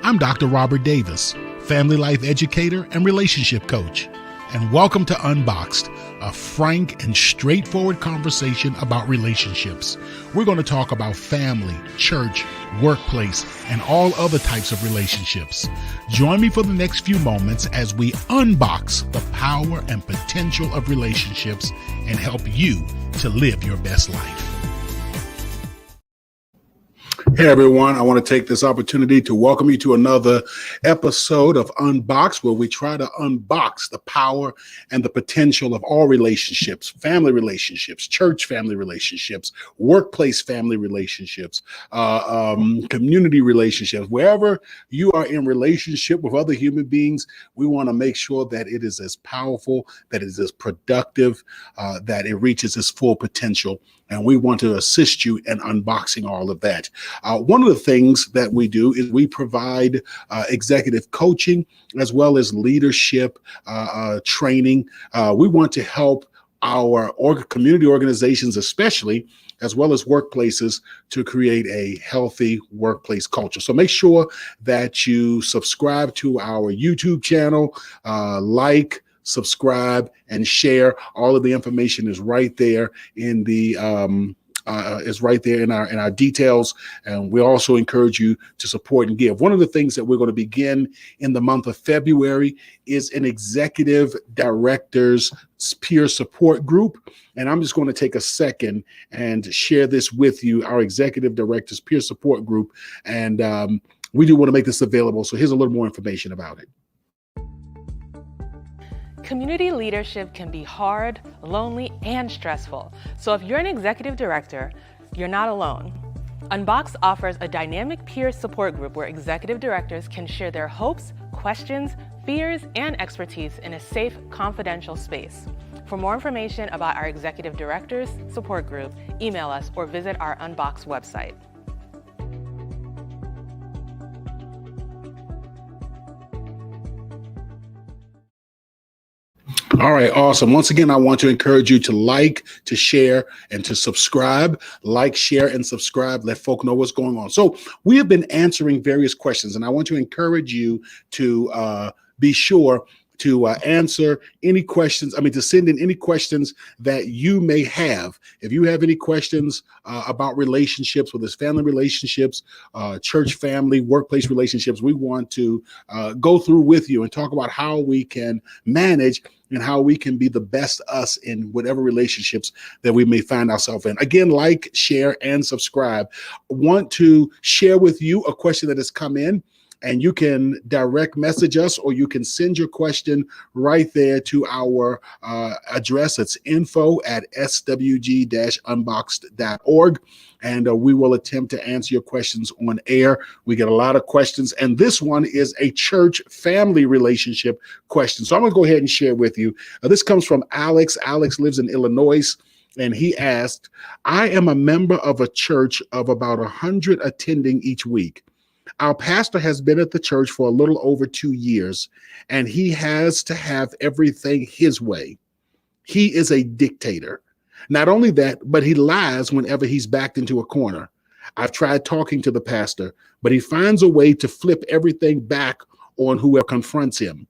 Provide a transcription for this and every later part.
I'm Dr. Robert Davis, family life educator and relationship coach, and welcome to UnBoxed, a frank and straightforward conversation about relationships. We're going to talk about family, church, workplace, and all other types of relationships. Join me for the next few moments as we unbox the power and potential of relationships and help you to live your best life. Hey everyone, I want to take this opportunity to welcome you to another episode of Unboxed, where we try to unbox the power and the potential of all relationships, family relationships, church family relationships, workplace family relationships, community relationships. Wherever you are in relationship with other human beings, we want to make sure that it is as powerful, that it is as productive, that it reaches its full potential. And we want to assist you in unboxing all of that. One of the things that we do is we provide executive coaching as well as leadership training. We want to help our community organizations, especially, as well as workplaces, to create a healthy workplace culture. So make sure that you subscribe to our YouTube channel, subscribe, and share. All of the information is right there in the in our details, and we also encourage you to support and give. One of the things that we're going to begin in the month of February is an executive directors peer support group, and I'm just going to take a second and share this with you. Our executive directors peer support group, and we do want to make this available. So here's a little more information about it. Community leadership can be hard, lonely, and stressful. So if you're an executive director, you're not alone. UnBoxed offers a dynamic peer support group where executive directors can share their hopes, questions, fears, and expertise in a safe, confidential space. For more information about our executive directors support group, email us or visit our UnBoxed website. All right, awesome. Once again, I want to encourage you to like, to share, and to subscribe. Like, share, and subscribe. Let folk know what's going on. So we have been answering various questions, and I want to encourage you to be sure to answer any questions, to send in any questions that you may have. If you have any questions about relationships, whether it's family relationships, church family, workplace relationships, we want to go through with you and talk about how we can manage and how we can be the best us in whatever relationships that we may find ourselves in. Again, like, share, and subscribe. I want to share with you a question that has come in. And you can direct message us, or you can send your question right there to our address. It's info@swg-unboxed.org. And we will attempt to answer your questions on air. We get a lot of questions, and this one is a church family relationship question. So I'm going to go ahead and share with you. This comes from Alex. Alex lives in Illinois, and he asked, I am a member of a church of about 100 attending each week. Our pastor has been at the church for a little over 2 years, and he has to have everything his way. He is a dictator. Not only that, but he lies whenever he's backed into a corner. I've tried talking to the pastor, but he finds a way to flip everything back on whoever confronts him.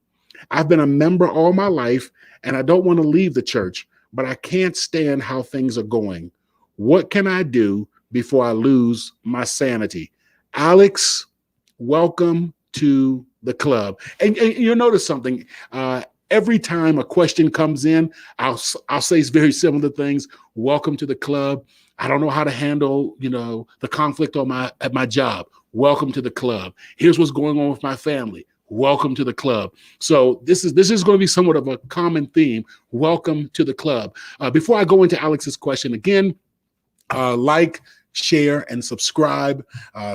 I've been a member all my life, and I don't want to leave the church, but I can't stand how things are going. What can I do before I lose my sanity? Alex, welcome to the club. And you'll notice something. Every time a question comes in, I'll say very similar things. Welcome to the club. I don't know how to handle, the conflict at my job. Welcome to the club. Here's what's going on with my family. Welcome to the club. So this is going to be somewhat of a common theme. Welcome to the club. Before I go into Alex's question again, like, share, and subscribe.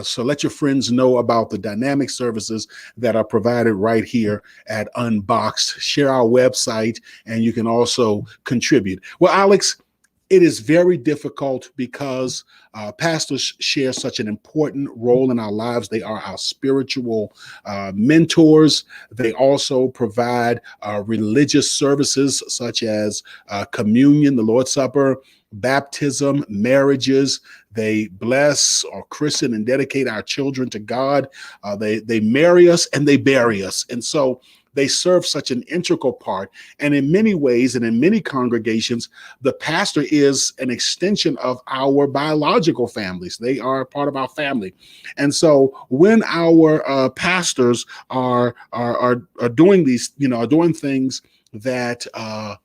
So let your friends know about the dynamic services that are provided right here at Unboxed. Share our website, and you can also contribute. Well, Alex, it is very difficult because pastors share such an important role in our lives. They are our spiritual mentors. They also provide religious services such as communion, the Lord's Supper, baptism, marriages. They bless or christen and dedicate our children to God. They marry us and they bury us. And so they serve such an integral part. And in many ways, and in many congregations, the pastor is an extension of our biological families. They are part of our family. And so when our pastors are doing these, are doing things that, are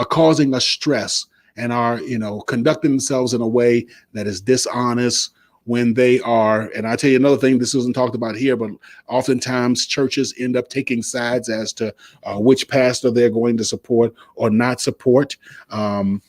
causing us stress, and are, conducting themselves in a way that is dishonest, when they are, and I tell you another thing, this isn't talked about here, but oftentimes churches end up taking sides as to which pastor they're going to support or not support. It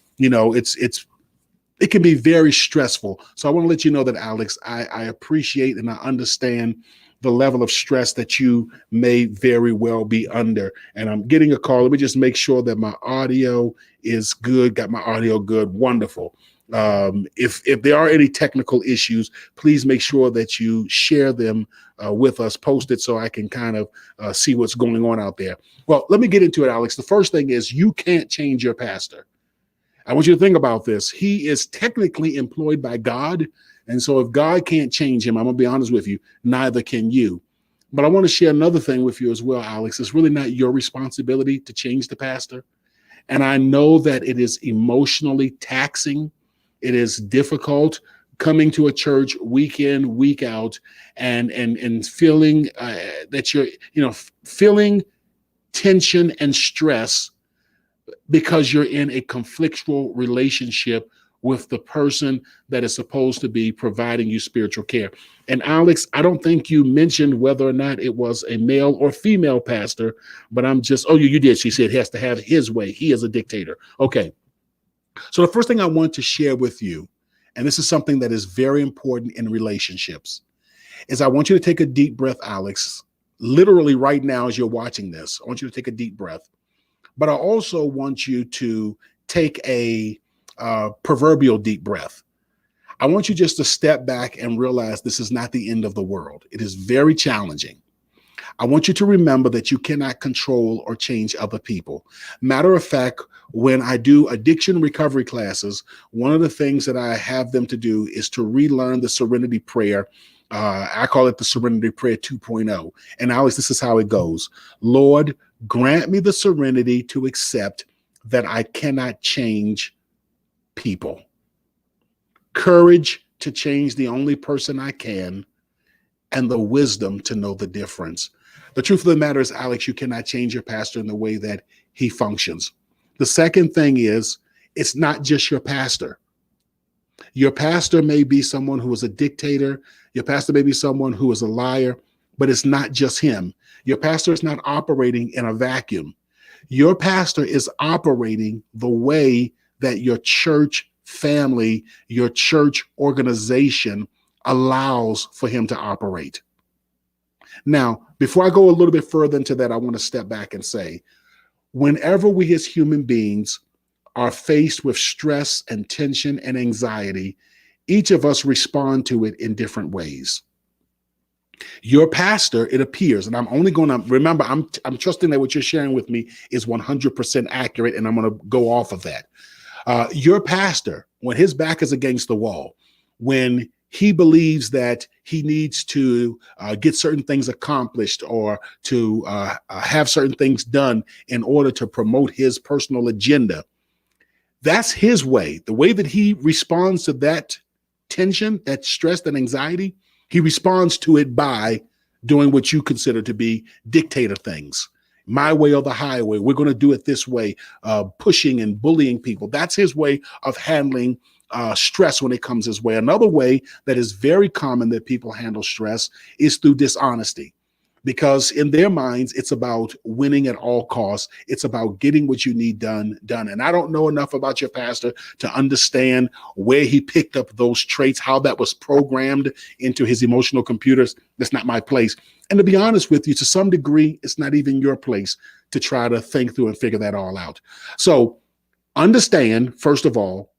can be very stressful. So I want to let you know that, Alex, I appreciate and I understand the level of stress that you may very well be under. And I'm getting a call. Let me just make sure that my audio is good. Got my audio good. Wonderful. If there are any technical issues, please make sure that you share them with us, post it so I can kind of see what's going on out there. Well, let me get into it, Alex. The first thing is you can't change your pastor. I want you to think about this. He is technically employed by God. And so if God can't change him, I'm going to be honest with you, neither can you. But I want to share another thing with you as well, Alex. It's really not your responsibility to change the pastor. And I know that it is emotionally taxing. It is difficult coming to a church week in, week out, and feeling that you're, feeling tension and stress because you're in a conflictual relationship with the person that is supposed to be providing you spiritual care. And Alex, I don't think you mentioned whether or not it was a male or female pastor, but I'm just, you did. She said he has to have his way. He is a dictator. Okay. So the first thing I want to share with you, and this is something that is very important in relationships, is I want you to take a deep breath, Alex, literally right now as you're watching this. I want you to take a deep breath. But I also want you to take a proverbial deep breath. I want you just to step back and realize this is not the end of the world. It is very challenging. I want you to remember that you cannot control or change other people. Matter of fact, when I do addiction recovery classes, one of the things that I have them to do is to relearn the Serenity Prayer. I call it the Serenity Prayer 2.0. And Alex, this is how it goes. Lord, grant me the serenity to accept that I cannot change people. Courage to change the only person I can, and the wisdom to know the difference. The truth of the matter is, Alex, you cannot change your pastor in the way that he functions. The second thing is, it's not just your pastor. Your pastor may be someone who is a dictator. Your pastor may be someone who is a liar. but it's not just him. Your pastor is not operating in a vacuum. Your pastor is operating the way that your church family, your church organization allows for him to operate. Now, before I go a little bit further into that, I want to step back and say, whenever we as human beings are faced with stress and tension and anxiety, each of us respond to it in different ways. Your pastor, it appears, and I'm only going to remember, I'm trusting that what you're sharing with me is 100% accurate, and I'm going to go off of that. Your pastor, when his back is against the wall, when he believes that he needs to get certain things accomplished or to have certain things done in order to promote his personal agenda, that's his way. The way that he responds to that tension, that stress, that anxiety, he responds to it by doing what you consider to be dictator things. My way or the highway. We're going to do it this way, pushing and bullying people. That's his way of handling stress when it comes his way. Another way that is very common that people handle stress is through dishonesty, because in their minds, it's about winning at all costs. It's about getting what you need done. And I don't know enough about your pastor to understand where he picked up those traits, how that was programmed into his emotional computers. That's not my place. And to be honest with you, to some degree, it's not even your place to try to think through and figure that all out. So understand, first of all,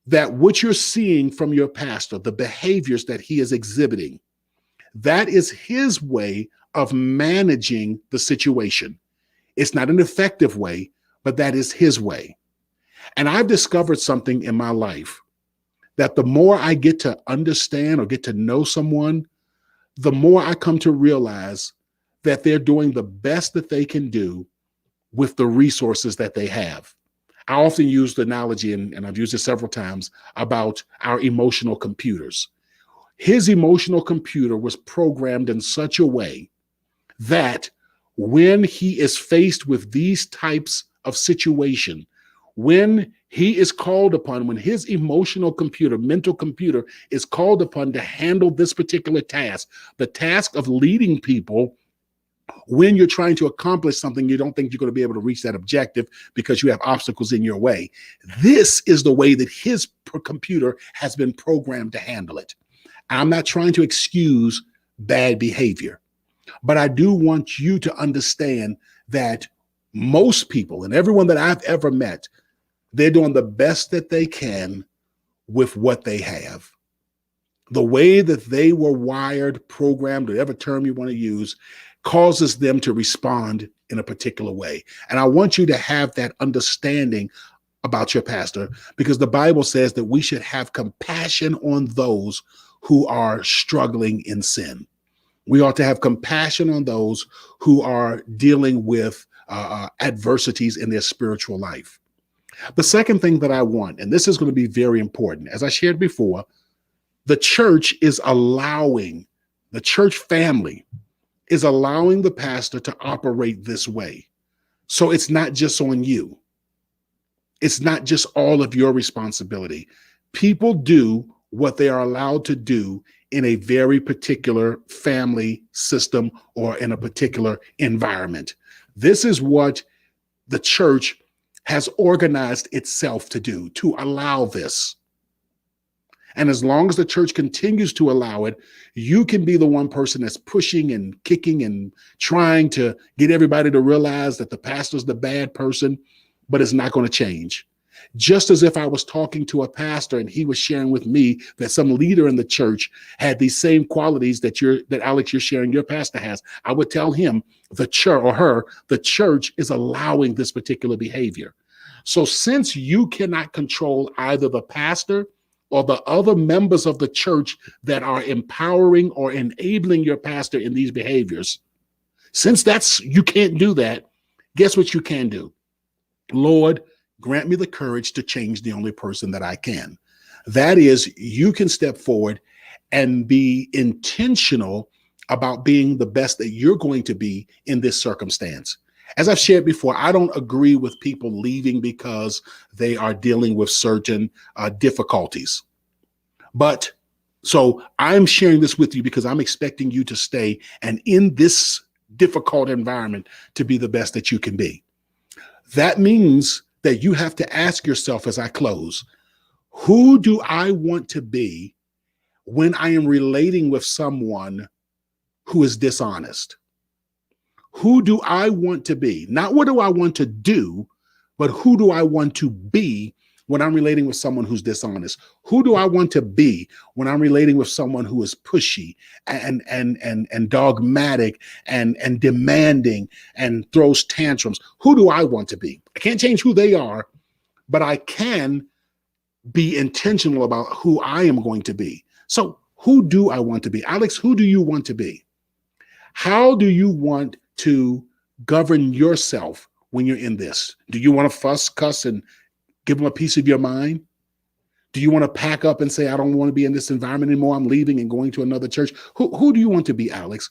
that what you're seeing from your pastor, the behaviors that he is exhibiting, that is his way of managing the situation. It's not an effective way, but that is his way. And I've discovered something in my life that the more I get to understand or get to know someone, the more I come to realize that they're doing the best that they can do with the resources that they have. I often use the analogy, and I've used it several times, about our emotional computers. His emotional computer was programmed in such a way that when he is faced with these types of situation, when he is called upon, when his emotional computer, mental computer is called upon to handle this particular task, the task of leading people, when you're trying to accomplish something, you don't think you're going to be able to reach that objective because you have obstacles in your way. This is the way that his computer has been programmed to handle it. I'm not trying to excuse bad behavior, but I do want you to understand that most people and everyone that I've ever met, they're doing the best that they can with what they have. The way that they were wired, programmed, whatever term you want to use, causes them to respond in a particular way. And I want you to have that understanding about your pastor, because the Bible says that we should have compassion on those who are struggling in sin. We ought to have compassion on those who are dealing with adversities in their spiritual life. The second thing that I want, and this is going to be very important, as I shared before, the church family is allowing the pastor to operate this way. So it's not just on you. It's not just all of your responsibility. People do what they are allowed to do in a very particular family system or in a particular environment. This is what the church has organized itself to do, to allow this. And as long as the church continues to allow it, you can be the one person that's pushing and kicking and trying to get everybody to realize that the pastor's the bad person, but it's not going to change. Just as if I was talking to a pastor and he was sharing with me that some leader in the church had these same qualities that Alex, you're sharing your pastor has, I would tell him, the church is allowing this particular behavior. So since you cannot control either the pastor or the other members of the church that are empowering or enabling your pastor in these behaviors, since you can't do that, guess what you can do? Lord, grant me the courage to change the only person that I can. That is, you can step forward and be intentional about being the best that you're going to be in this circumstance. As I've shared before, I don't agree with people leaving because they are dealing with certain difficulties. But So I'm sharing this with you because I'm expecting you to stay and in this difficult environment to be the best that you can be. That means that you have to ask yourself as I close, who do I want to be when I am relating with someone who is dishonest? Who do I want to be? Not what do I want to do, but who do I want to be when I'm relating with someone who's dishonest? Who do I want to be when I'm relating with someone who is pushy and dogmatic and demanding and throws tantrums? Who do I want to be? I can't change who they are, but I can be intentional about who I am going to be. So who do I want to be? Alex, who do you want to be? How do you want to govern yourself when you're in this? Do you want to fuss, cuss, and give them a piece of your mind? Do you want to pack up and say, I don't want to be in this environment anymore, I'm leaving and going to another church? Who do you want to be, Alex?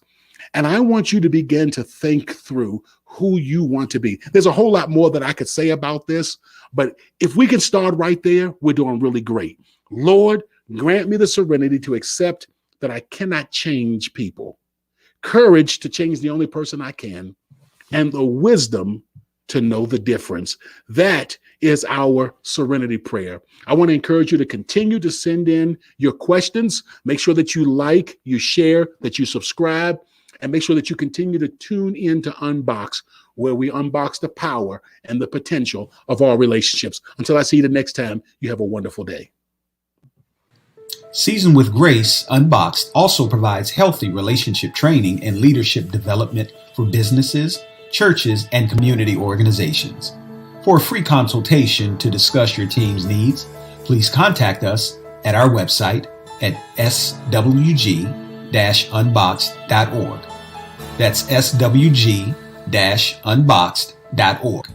And I want you to begin to think through who you want to be. There's a whole lot more that I could say about this, but if we can start right there, we're doing really great. Lord, grant me the serenity to accept that I cannot change people, courage to change the only person I can, and the wisdom to know the difference. That is our serenity prayer. I want to encourage you to continue to send in your questions. Make sure that you like, you share, that you subscribe, and make sure that you continue to tune in to Unbox, where we unbox the power and the potential of all relationships. Until I see you the next time, you have a wonderful day. Seasoned with Grace, Unboxed also provides healthy relationship training and leadership development for businesses, churches, and community organizations. For a free consultation to discuss your team's needs, please contact us at our website at swg-unboxed.org. That's swg-unboxed.org.